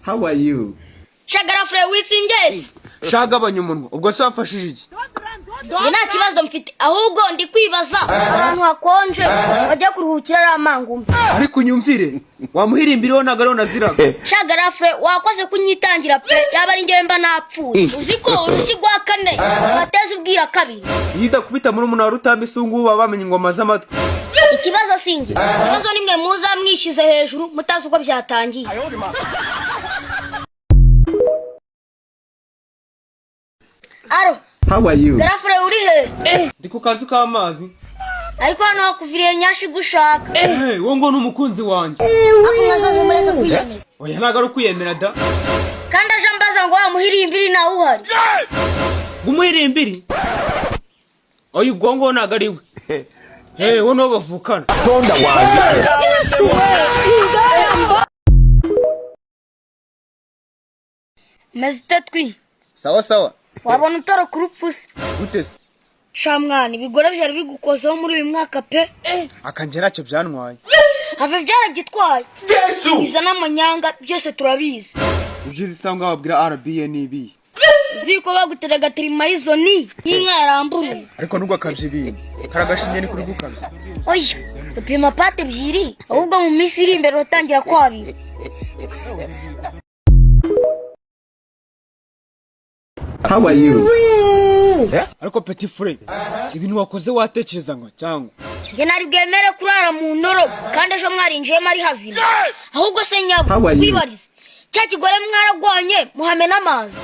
How are you? Shagara Frey witsingezi. Shagabanya umunwa. Ubwo se wafashije iki? Nta kibazo mfite ahubwo ndi kwibaza abantu hakonje bajya kuruhukira ramangumbi. Ariko unyumvire wamuhirimbiriho nagaro naziraga. Shagara Frey wakoze kunyitangira pe yaba ari ngewe mba napfuye. Uziko urushigwa kane bateze ubwira kabiri. Yida kubita muri umuntu warutambe isungu bamenye ingoma z'amatwi. Ikibazo singi. Ikibazo nimwe muza mwishize hejuru mutazi uko byatangiye. Aro. How are you? Garafure uri he? Ndi ku kazi k'amazi. Ariko hano hakuviriye nyashi gushaka. Wo ngo n'umukunzi wanjye. Ako mwazaze mureka kwiyemera. Oya ntago ari kwiyemera da. Kandi aje mbaza ngo wamuhirimbiri nawe uhari. Umuhirimbiri? Oya ubwongo ntago ari we. Wo no bavukana. Tonda wanjye. Mezitetwi. Sawa sawa. Wabona utara kurupfusa. Gute? Shamwana ibigore byari bigukozeho muri uyu mwaka pe. Akanje nacyo byantwaye. Have byaragitwaye. Yesu. Izana amanyanga byose turabizi. Ibyo zisanga babwira RBN ibi. Ziko baguterega trimaizoni y'inka yarambuye. Ariko nubwo akavye ibintu. Karagashinye ni kuri gukavye. Oya, upima pate byiri ahubwo mu minsi iri imbere utangira kwabira. How are you? Ariko Petit Frey, ibintu wakoze watekereza ngo cyangwa? Nge nari bwemere kurara mu ndoro kandi ejo mwarinjiye mari hazima. Ahubwo se nyabo kwibariza. Cya kigore mwaragwanye muhame n'amazi.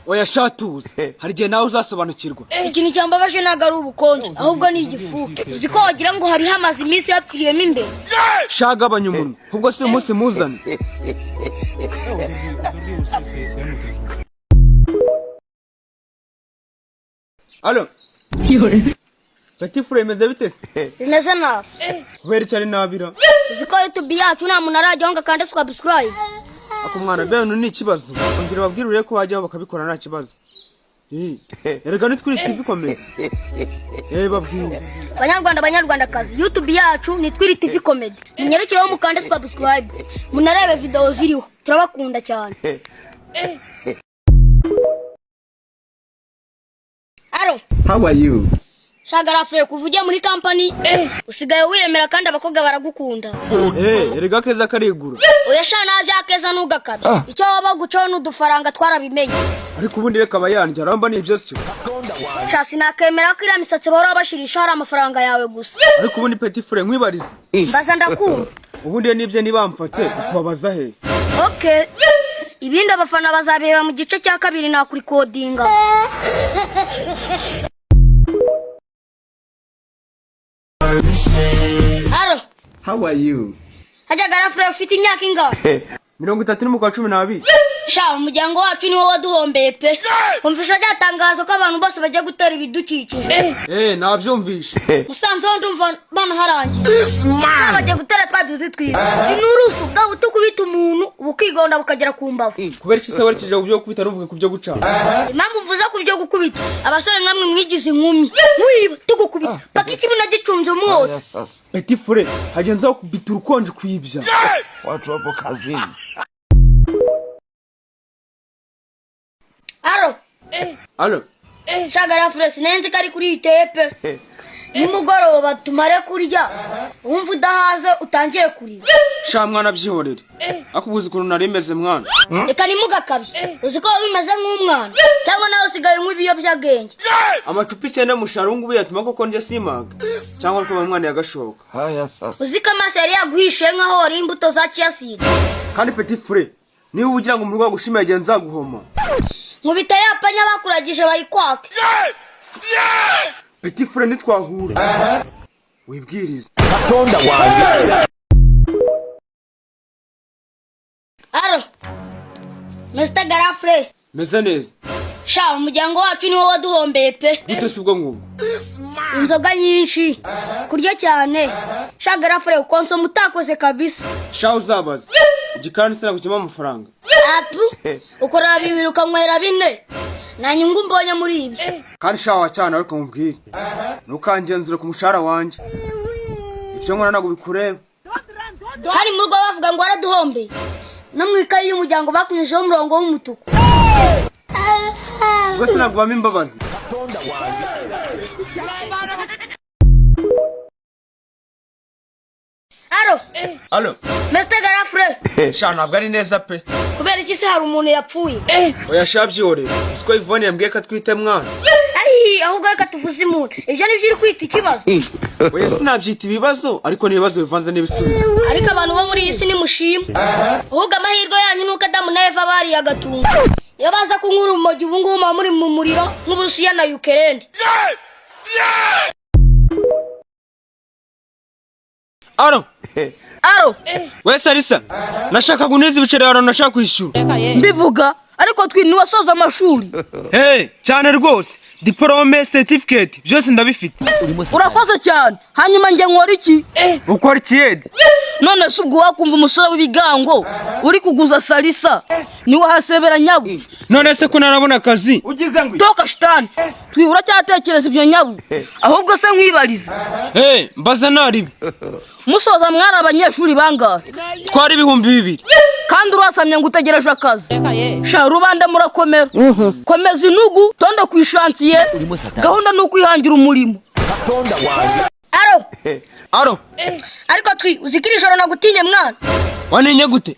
Oya shatuze, hari gihe nawe uzasobanukirwa. Ikintu cyambabaje naga ari ubukonje ahubwo ni igifuke. Uziko wagira ngo hari hamazi iminsi yapfiriyemo imbere. Shagabanya umunwa, ubwo se umunsi muzana. Allo. Petit Frey meze bite se? Bimeze nabi. Kubera cyane nabira. Uziko YouTube yacu nta muntu arajya ngo kandi subscribe. Ako mwana bene ni ikibazo. Ongera babwirure ko bajyaho bakabikora nta kibazo. Erega nitwiri TV komeye. Babwire. Banyarwandakazi YouTube yacu nitwiri TV comedy. Munyerekereho mukande subscribe. Munarebe video ziriho. Turabakunda cyane. Aro. How are you? Shagara Frey kuvugiye muri company usigaye wiyemera kandi abakobwa baragukunda. Erega keza karigura. Oya shana aje akeza nugakabe. Icyo waba gucaho n'udufaranga twarabimenye. Ariko ubundi reka bayanje aramba nibyo cyo. Shasi nakemera ko iramisatse bahora bashirisha hari amafaranga yawe gusa. Ariko ubundi Petit Frey mwibarize. Mbaza ndakumva. Ubundi nibyo nibamfate kubabaza he. Okay. Ibindi abafana bazabeba mu gice cya kabiri nakuri codinga. Aro. How are you? Haja Garafure ufite imyaka ingahe? 32 Sha umuryango wacu niwo waduhombeye pe. Umfisha ryatangazo ko abantu bose bajya gutera ibidukikije. Nabyumvishe. Musanze ndumva bana harangiye. Bajya gutera twaduzi twiza. Inurusu bwa tukubita umuntu ubukigonda bukagera ku mbavu. Kubera iki se warekeje kubyo kubita ruvuga kubyo guca? Impamvu mvuza kubyo gukubita. Abasore namwe mwigize inkumi. Mwiba tugukubita. Paka ikibuno gicunze umwotsi. Petit Frey, hagenza kubita urukonje kwibya. Watu wapo kazini. Aro. Allo. Shagara Frey sinenze kari kuri itepe. Nimugoroba tumare kurya. Umva udahaze utangiye kurira. Sha mwana byihorere. Akubuza ukuntu narimeze mwana. Reka nimugakabye. Uziko bimeze nk'umwana. Cyangwa nawe usigaye nk'ibiyobya-bwenge. Amacupa 9 musharungu biyatuma koko nje simaga. Cyangwa ko mwana yagashoka. Haya sasa. Uziko amaso yari yaguhishe nkaho wari imbuto za chiaside. Kandi Petit Frey, niba ugira ngo umurwa gushima yagenza guhoma. Nkubita yapanya bakuragije bayikwake. Petit Frey nitwahura. Wibwiriza. Tonda wanjye. Aro. Mr. Garafure. Meze neza. Sha umuryango wacu niwo waduhombeye pe. Gute subwo ngubu? Inzoga nyinshi. Kurya cyane. Sha Garafure ukonso mutakoze kabisa. Sha uzabaza. Igikani sina gukima amafaranga. Apu. Ukora bibiruka nkwera bine. Na nyungu mbonye muri ibyo. Kandi sha wacana ariko mubwire. Nukangenzura ku mushara wanje. Ibyo nkora nago bikureba. Hari mu rugo bavuga ngo waraduhombe. no mu ikayi y'umuryango bakunyujeho umurongo w'umutuku. Rwose nagwamo imbabazi. Alo. Mr. Garafre. Sha ntabwo ari neza pe. Kubera iki se hari umuntu yapfuye? Oya shabye ore. Siko Yvonne yambwiye ko twite mwana. Ahubwo reka tuvuze umuntu. Ibyo ni byo iri kwita ikibazo. Oya sinabyita ibibazo ariko ni ibibazo bivanze n'ibisubizo. Ariko abantu bo muri iyi si ni mushima. Ahubwo amahirwe yanyu nuko Adamu na Eva bari agatunga. Iyo baza kunkura urumogi ubu ngubu muba muri mu muriro nk'Uburusiya na Ukraine. Alo. Aro. Wese Alisa. Nashakaga uneze ibiceri yawe nashaka kwishyura. Mbivuga ariko twini wasoza amashuri. Cyane rwose. Diplome, certificate, byose ndabifite. Urakoze cyane. Hanyuma njye nkora iki? Ukora iki? None se ubwo wakumva umusore w'ibigango uri kuguza salisa niwe hasebera nyabu. None se ko narabona akazi. Ugize ngo Toka shitani. Twibura cyatekereza ibyo nyabu. Ahubwo se nkwibariza. Mbaza naribi. Musoza mwari abanyeshuri bangahe? Twari 2,000. Kandi urasamye ngo utegereje akazi. Sha rubanda murakomera. Komeza inugu tonda kwishansiye. Gahunda nuko ihangira umurimo. Aro. Ariko uzikira ijoro nagutinye mwana. Waninye gute?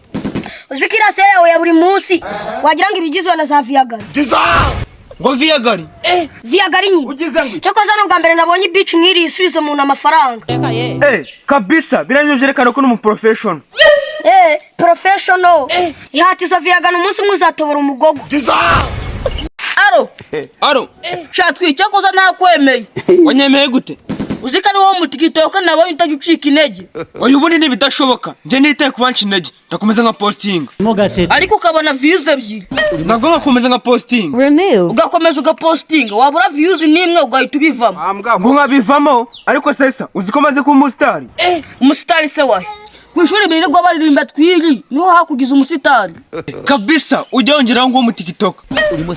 Uzikira se yawe ya buri munsi. Wagira ngo ibigizwe na za Viagari. Ngo Viagari? Viagari nyine. ugize ngo Cyo koza no bwa mbere nabonye beach nk'iri isubiza umuntu amafaranga. Kabisa biranywe byerekana ko ni umuprofessional. Professional. Ihatiza Viagari umunsi umwe uzatobora umugogo. Aro. Sha twicyo koza nakwemeye. Wanyemeye gute? Uzikari wo mutikitoka nabonye utagucika intege. Oya ubundi ni bidashoboka. Nje niteye kubanca intege. Ndakomeza nka posting. Ariko ukabona views ebyiri. Ntabwo ngakomeza nka posting. Ugakomeza ugaposting wabura views nimwe ugahita ubivamo. Ngo nkabivamo ariko sesa uziko maze ku umusitari. Umusitari se wahe? Kwishuri birirwa baririmba twiri niho hakugiza umusitari. Kabisa ujya wongeraho ngo mu TikTok.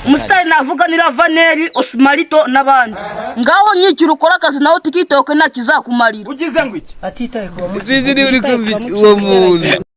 Umusitari navuga ni Ravaneri, Osmarito nabandi. Ngaho nyikira ukora akazi naho TikTok nta kizakumarira. ugize ngo iki Atitaye ku Zizi ni uri kumva uwo muntu.